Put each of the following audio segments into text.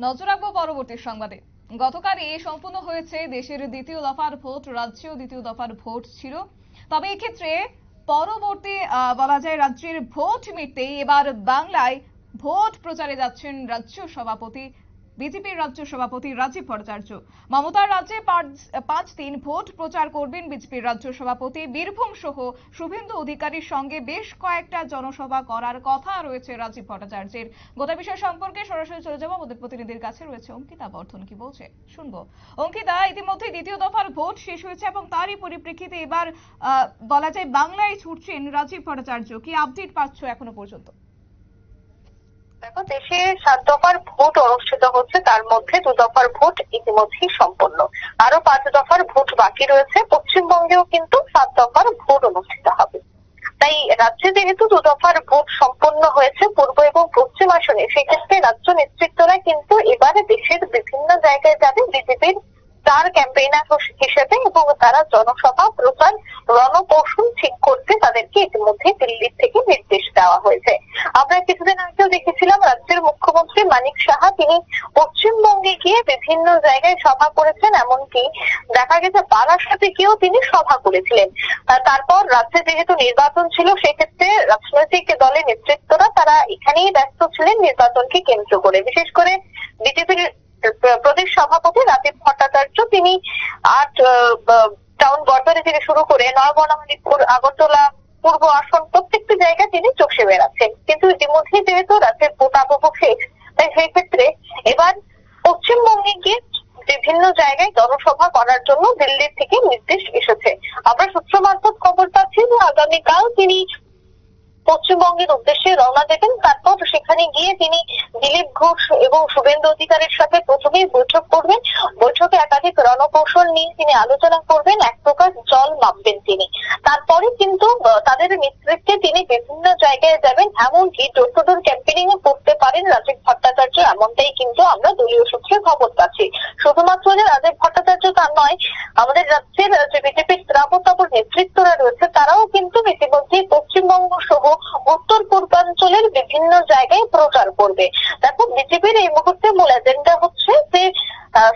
নজর রাখবো পরবর্তী সংবাদে। গতকাল সম্পূর্ণ হয়েছে দেশের দ্বিতীয় দফার ভোট। রাজ্যেও দ্বিতীয় দফার ভোট ছিল, তবে এক্ষেত্রে পরবর্তী বলা যায় রাজ্যের ভোট মিটতেই এবার বাংলায় ভোট প্রচারে যাচ্ছেন রাজ্য সভাপতি বিজেপির রাজ্য সভাপতি রাজীব ভট্টাচার্য। মমতার রাজ্যে 5 দিন ভোট প্রচার করবেন বিজেপির রাজ্য সভাপতি। বীরভূম সহ শুভেন্দু অধিকারীর সঙ্গে বেশ কয়েকটা জনসভা করার কথা রয়েছে রাজীব ভট্টাচার্যের। গোটা বিষয় সম্পর্কে সরাসরি চলে যাবো আমাদের প্রতিনিধির কাছে, রয়েছে অঙ্কিতা বর্ধন। কি বলছে শুনবো। অঙ্কিতা, ইতিমধ্যে দ্বিতীয় দফার ভোট শেষ হয়েছে এবং তারই পরিপ্রেক্ষিতে এবার বলা যায় বাংলায় ছুটছেন রাজীব ভট্টাচার্য। কি আপডেট পাচ্ছ এখনো পর্যন্ত? দেখো, দেশে 7 দফার ভোট অনুষ্ঠিত হচ্ছে, তার মধ্যে 2 দফার ভোট ইতিমধ্যেই সম্পন্ন। আরো 5 দফার ভোট বাকি রয়েছে। পশ্চিমবঙ্গেও কিন্তু 7 দফার ভোট অনুষ্ঠিত হবে। তাই রাজ্যে যেহেতু 2 দফার ভোট সম্পন্ন হয়েছে পূর্ব এবং পশ্চিম আসনে, সেক্ষেত্রে রাজ্য নেতৃত্বরা কিন্তু এবারে দেশের বিভিন্ন জায়গায় যাবে বিজেপির স্টার ক্যাম্পেইনার হিসেবে, এবং তারা জনসভা প্রচার রণকৌশল ঠিক করতে তাদেরকে ইতিমধ্যে দিল্লি থেকে নির্দেশ দেওয়া হয়েছে। আমরা কিছুদিন আগেও দেখেছিলাম রাজ্যের মুখ্যমন্ত্রী মানিক সাহা, তিনি পশ্চিমবঙ্গে গিয়ে বিভিন্ন জায়গায় সভা করেছেন, এমনকি দেখা গেছে বারাসাতে গিয়েও তিনি সভা করেছিলেন। তারপর রাজ্যে যেহেতু নির্বাচন ছিল, সেক্ষেত্রে রাজনৈতিক দলের নেতৃত্বরা তারা এখানেই ব্যস্ত ছিলেন নির্বাচনকে কেন্দ্র করে। বিশেষ করে বিজেপির প্রদেশ সভাপতি রাজীব ভট্টাচার্য, তিনি 8 টাউন বর্ধমান থেকে শুরু করে নয়াবনামণিপুর, আগরতলা, পূর্ব আসন প্রত্যেকটি জায়গায় তিনি চষে বেড়াচ্ছেন। কিন্তু ইতিমধ্যে যেহেতু রাজ্যের ভোট আবহ শেষ, তাই সেই ক্ষেত্রে এবার পশ্চিমবঙ্গে গিয়ে বিভিন্ন জায়গায় জনসভা করার জন্য দিল্লির থেকে নির্দেশ এসেছে। আমরা সূত্র মারফত খবর পাচ্ছি যে আগামীকাল তিনি পশ্চিমবঙ্গের উদ্দেশ্যে রওনা দেবেন। তারপর সেখানে গিয়ে তিনি দিলীপ ঘোষ এবং শুভেন্দু অধিকারীর সাথে প্রথমেই বৈঠক করবেন। বৈঠকে একাধিক রণকৌশল নিয়ে তিনি আলোচনা করবেন, এক প্রকার জল মাপবেন তিনি। তারপরে কিন্তু তাদের নেতৃত্বে তিনি বিভিন্ন জায়গায় যাবেন, এমনকি ডোর টু ডোর ক্যাম্পেইনিং ও করতে পারেন রাজীব ভট্টাচার্য, এমনটাই কিন্তু আমরা দলীয় সূত্রে খবর পাচ্ছি। শুধুমাত্র যে রাজীব ভট্টাচার্য তা নয়, আমাদের রাজ্যের যে বিজেপির ত্রাবতাবর নেতৃত্বরা রয়েছে তারাও কিন্তু ইতিমধ্যে পশ্চিমবঙ্গ সহ উত্তর পূর্বাঞ্চলের বিভিন্ন জায়গায় প্রচার করবে। দেখো, বিজেপির এই মুহূর্তে মূল এজেন্ডা হচ্ছে যে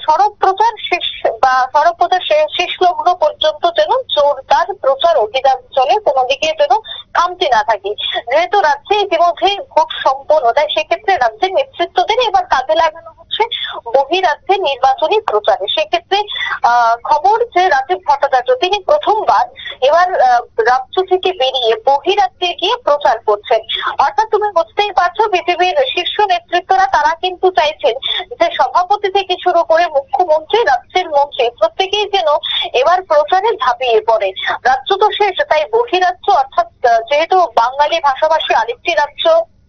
সড়ক প্রচার শেষ বা সড়ক প্রচার শেষ লগ্ন পর্যন্ত যেন জোরদার প্রচার অভিযান চলে, কোনো দিকে যেন খামতি না থাকে। যেহেতু রাজ্যে ইতিমধ্যে ভোট সম্পন্ন, তাই সেক্ষেত্রে রাজ্যের নেতৃত্বদের এবার কাজে লাগানো হচ্ছে বহিরাজ্যে নির্বাচনী প্রচারে। সেক্ষেত্রে খবর যে রাজীব ভট্টাচার্য তিনি প্রথমবার এবার রাজ্য থেকে বেরিয়ে বহিরাজ্যে গিয়ে প্রচার করছেন। অর্থাৎ তুমি বুঝতেই পারছো, বিজেপির শীর্ষ নেতৃত্বরা তারা কিন্তু চাইছেন যে সভাপতি থেকে শুরু করে মুখ্যমন্ত্রী, রাজ্যের মন্ত্রী প্রত্যেকেই যেন এবার প্রচারে ঝাঁপিয়ে পড়ে। রাজ্য তো শেষ, তাই বহিরাজ্য অর্থাৎ যেহেতু বাঙালি ভাষাভাষী আরেকটি রাজ্য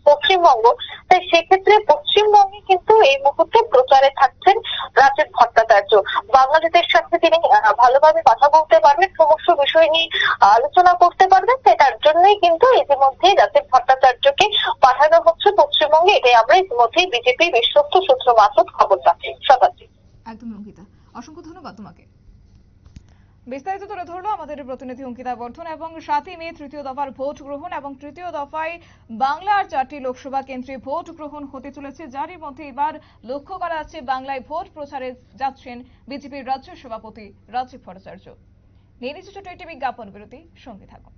পশ্চিমবঙ্গ, তাই সেক্ষেত্রে পশ্চিমবঙ্গে কিন্তু এই মুহূর্তে প্রচারে থাকছেন রাজীব ভট্টাচার্য। বাঙালিদের সাথে তিনি ভালোভাবে কথা বলতে পারবেন, সমস্ত বিষয় নিয়ে আলোচনা করতে পারবেন। তার জন্যই কিন্তু ইতিমধ্যে রাজীব ভট্টাচার্যকে পাঠানো হচ্ছে পশ্চিমবঙ্গে। এটাই আমরা ইতিমধ্যে বিজেপি বিশ্বস্ত সূত্র মারফত খবর পাচ্ছি। শতাব্দী। একদম অঙ্কিতা, অসংখ্য ধন্যবাদ তোমাকে। বিস্তারিত তুলে ধরলো আমাদের প্রতিনিধি অঙ্কিতা বর্ধন। এবং 7ই মে তৃতীয় দফার ভোট গ্রহণ, এবং তৃতীয় দফায় বাংলার 4টি লোকসভা কেন্দ্রে ভোট গ্রহণ হতে চলেছে, যারই মধ্যে এবার লক্ষ্য করা যাচ্ছে বাংলায় ভোট প্রচারে যাচ্ছেন বিজেপির রাজ্য সভাপতি রাজীব ভট্টাচার্য। নিয়ে নিচ্ছে ছোট্ট একটি বিজ্ঞাপন বিরতি, সঙ্গে থাকুন।